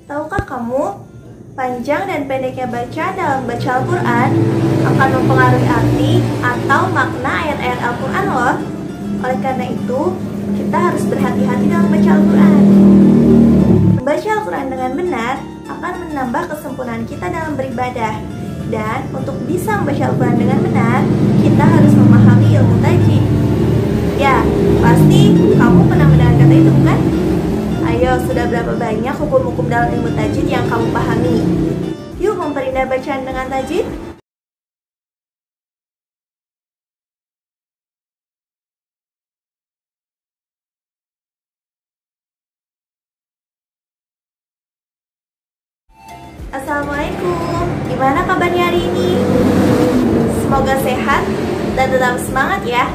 Tahukah kamu, panjang dan pendeknya bacaan dalam baca Al-Quran akan mempengaruhi arti atau makna ayat-ayat Al-Quran loh. Oleh karena itu, kita harus berhati-hati dalam baca Al-Quran. Membaca Al-Quran dengan benar akan menambah kesempurnaan kita dalam beribadah. Dan untuk bisa membaca Al-Quran dengan benar, kita harus memahami ilmu tajwid. Ya, pasti kamu pernah mendengar kata itu bukan? Ayo, sudah berapa banyak hukum-hukum dalam ilmu tajwid yang kamu pahami? Yuk memperindah bacaan dengan tajwid. Assalamualaikum, gimana kabarnya hari ini? Semoga sehat dan tetap semangat ya.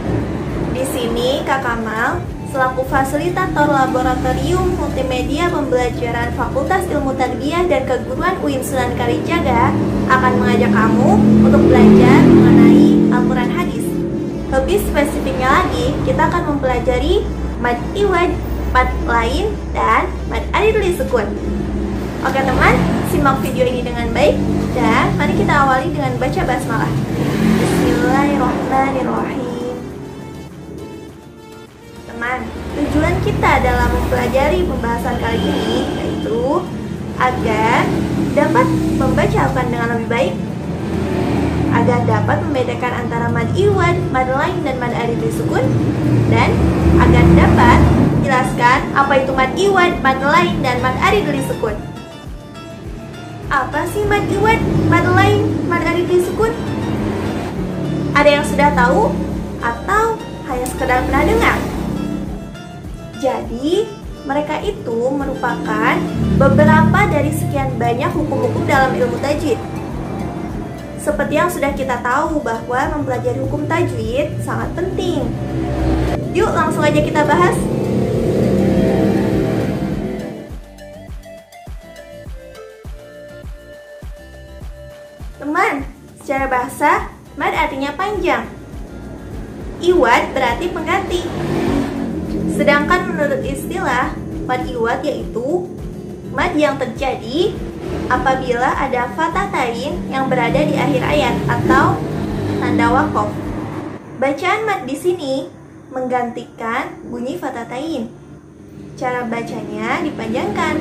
Di sini Kak Kamal selaku fasilitator Laboratorium Multimedia Pembelajaran Fakultas Ilmu Tarbiyah dan Keguruan UIN Sunan Kalijaga akan mengajak kamu untuk belajar mengenai Al-Quran Hadis. Lebih spesifiknya lagi, kita akan mempelajari mad iwad, mad lain, dan mad adiduli sukun. Oke teman, simak video ini dengan baik dan mari kita awali dengan baca basmalah. Bismillahirrahmanirrahim. Teman, tujuan kita dalam mempelajari pembahasan kali ini yaitu agar dapat membaca Al-Quran dengan lebih baik, agar dapat membedakan antara mad iwad, mad lain, dan mad adiduli sukun, dan agar dapat menjelaskan apa itu mad iwad, mad lain, dan mad adiduli sukun. Apa sih mad iwad, mad lain, mad adiduli sukun? Ada yang sudah tahu atau hanya sekedar pernah dengar? Jadi, mereka itu merupakan beberapa dari sekian banyak hukum-hukum dalam ilmu tajwid. Seperti yang sudah kita tahu bahwa mempelajari hukum tajwid sangat penting. Yuk langsung aja kita bahas. Teman, secara bahasa, mad artinya panjang. Iwad berarti pengganti. Sedangkan menurut istilah, mad iwad yaitu mad yang terjadi apabila ada fathah tain yang berada di akhir ayat atau tanda waqaf. Bacaan mad di sini menggantikan bunyi fathah tain. Cara bacanya dipanjangkan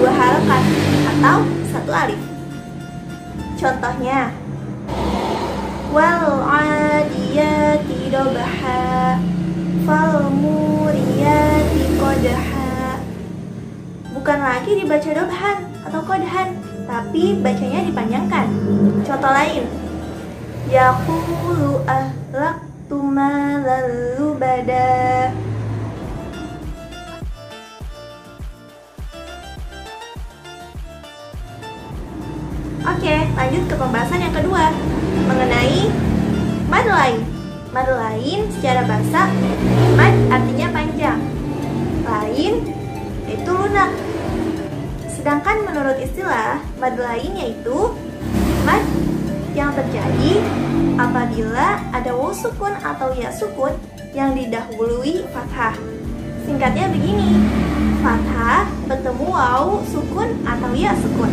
2 harakat atau 1 alif. Contohnya, wal adiyati dobha, fal muriyati qodha. Bukan lagi dibaca dobhan atau qodhan, tapi bacanya dipanjangkan. Contoh lain, yaqulu ahlaktu malal lubada. Oke, lanjut ke pembahasan yang kedua mengenai mad lain. Mad lain secara bahasa, mad artinya panjang, lain itu lunak. Sedangkan menurut istilah, mad lain yaitu mad yang terjadi apabila ada waw sukun atau ya sukun yang didahului fathah. Singkatnya begini, fathah bertemu waw sukun atau ya sukun.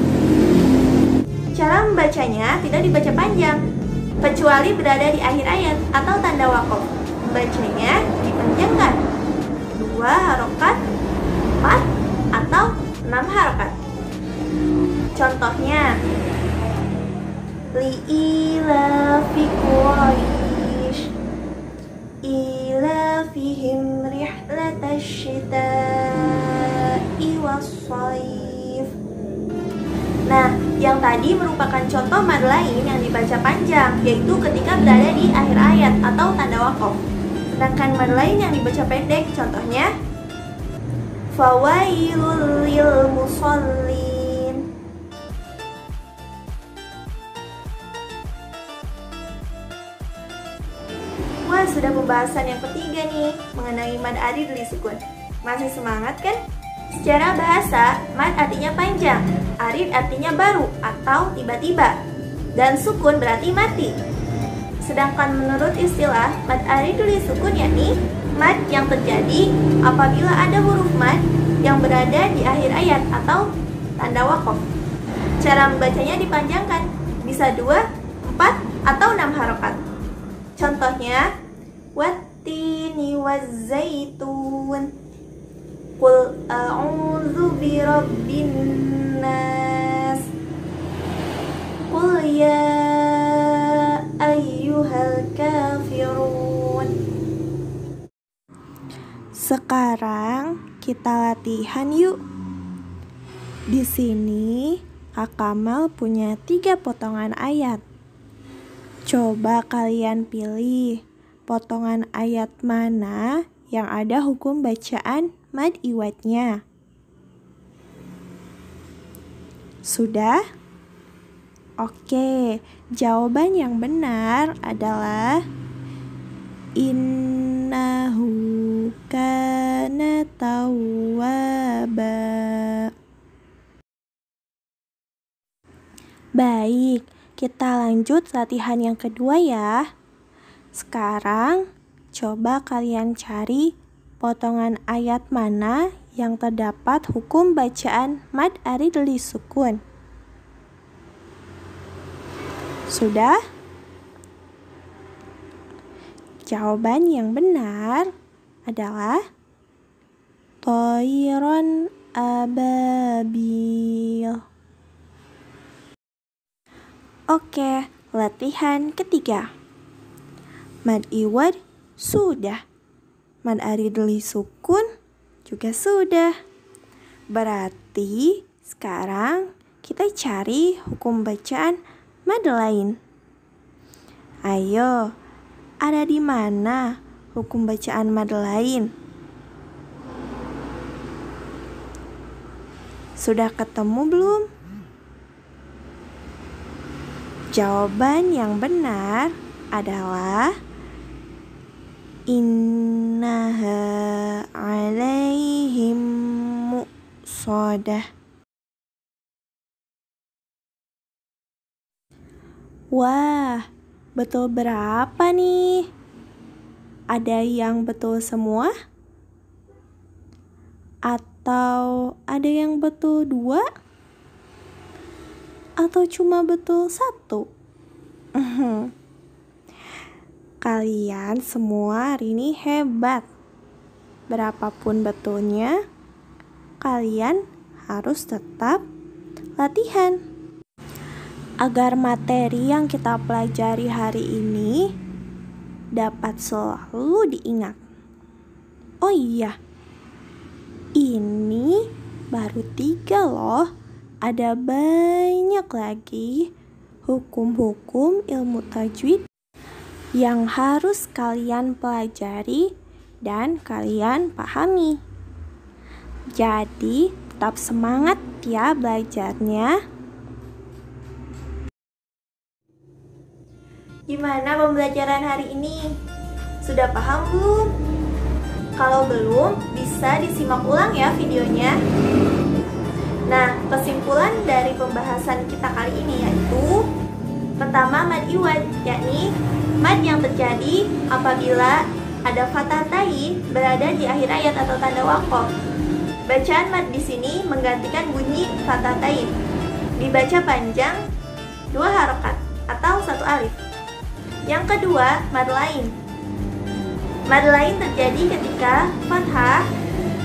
Cara membacanya tidak dibaca panjang, kecuali berada di akhir ayat atau tanda waqaf. Bacanya dipanjangkan 2 harokat, 4 atau 6 harokat. Contohnya, li'ilafi Quraish ilafihim rihlatash syita'i was-shayf. Nah, yang tadi merupakan contoh mad lain yang dibaca panjang, yaitu ketika berada di akhir ayat atau tanda waqaf. Sedangkan mad lain yang dibaca pendek, contohnya fawailul lil musallin. Wah, sudah pembahasan yang ketiga nih mengenai mad adiduli sukun. Masih semangat kan? Secara bahasa, mad artinya panjang, arid artinya baru atau tiba-tiba, dan sukun berarti mati. Sedangkan menurut istilah, mad adiduli sukun yakni mad yang terjadi apabila ada huruf mad yang berada di akhir ayat atau tanda wakof. Cara membacanya dipanjangkan, bisa 2, 4, atau 6 harokat. Contohnya, wattini wazzaitun, qul a'udzu birabbin nas, qul ya ayyuhal kafirun. Sekarang kita latihan yuk. Di sini Kak Kamal punya 3 potongan ayat. Coba kalian pilih potongan ayat mana yang ada hukum bacaan mad iwadnya. Sudah? Oke, jawaban yang benar adalah innahu kana tawwaba. Baik, kita lanjut latihan yang kedua ya. Sekarang, coba kalian cari potongan ayat mana yang terdapat hukum bacaan mad arid li sukun. Sudah? Jawaban yang benar adalah Thayran ababil. Oke, latihan ketiga. Mad iwad sudah. Mad arid li sukun juga sudah. Berarti sekarang kita cari hukum bacaan mad lain. Ayo, ada di mana hukum bacaan mad lain? Sudah ketemu belum? Jawaban yang benar adalah innaha alaihim muqsadah. Wah, betul berapa nih? Ada yang betul semua? Atau ada yang betul 2? Atau cuma betul 1? Kalian semua hari ini hebat. Berapapun betulnya, kalian harus tetap latihan agar materi yang kita pelajari hari ini dapat selalu diingat. Oh iya, ini baru 3 loh. Ada banyak lagi hukum-hukum ilmu tajwid yang harus kalian pelajari dan kalian pahami. Jadi, tetap semangat ya belajarnya. Gimana pembelajaran hari ini? Sudah paham belum? Kalau belum, bisa disimak ulang ya videonya. Nah, kesimpulan dari pembahasan kita kali ini yaitu pertama, mad iwad, yakni mad yang terjadi apabila ada fathah ta'i berada di akhir ayat atau tanda wakof. Bacaan mad di sini menggantikan bunyi fathah ta'i. Dibaca panjang 2 harokat atau 1 alif. Yang kedua, mad lain. Mad lain terjadi ketika fathah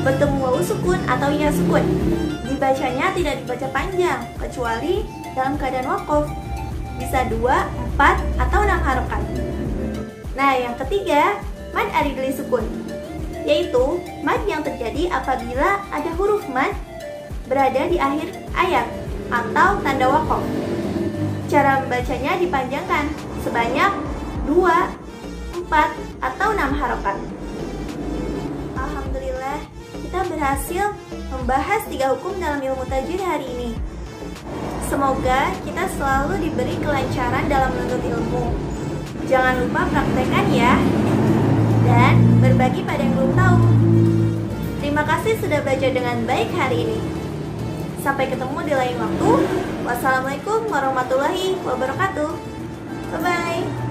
bertemu wawu sukun atau ya sukun. Dibacanya tidak dibaca panjang, kecuali dalam keadaan wakof. Bisa 2, 4, atau 6 harokat. Nah, yang ketiga, mad arid li sukun, yaitu mad yang terjadi apabila ada huruf mad berada di akhir ayat atau tanda wakof. Cara membacanya dipanjangkan sebanyak 2, 4, atau 6 harokat. Alhamdulillah, kita berhasil membahas 3 hukum dalam ilmu tajwid hari ini. Semoga kita selalu diberi kelancaran dalam menuntut ilmu. Jangan lupa praktekkan ya, dan berbagi pada yang belum tahu. Terima kasih sudah belajar dengan baik hari ini. Sampai ketemu di lain waktu. Wassalamualaikum warahmatullahi wabarakatuh. Bye-bye.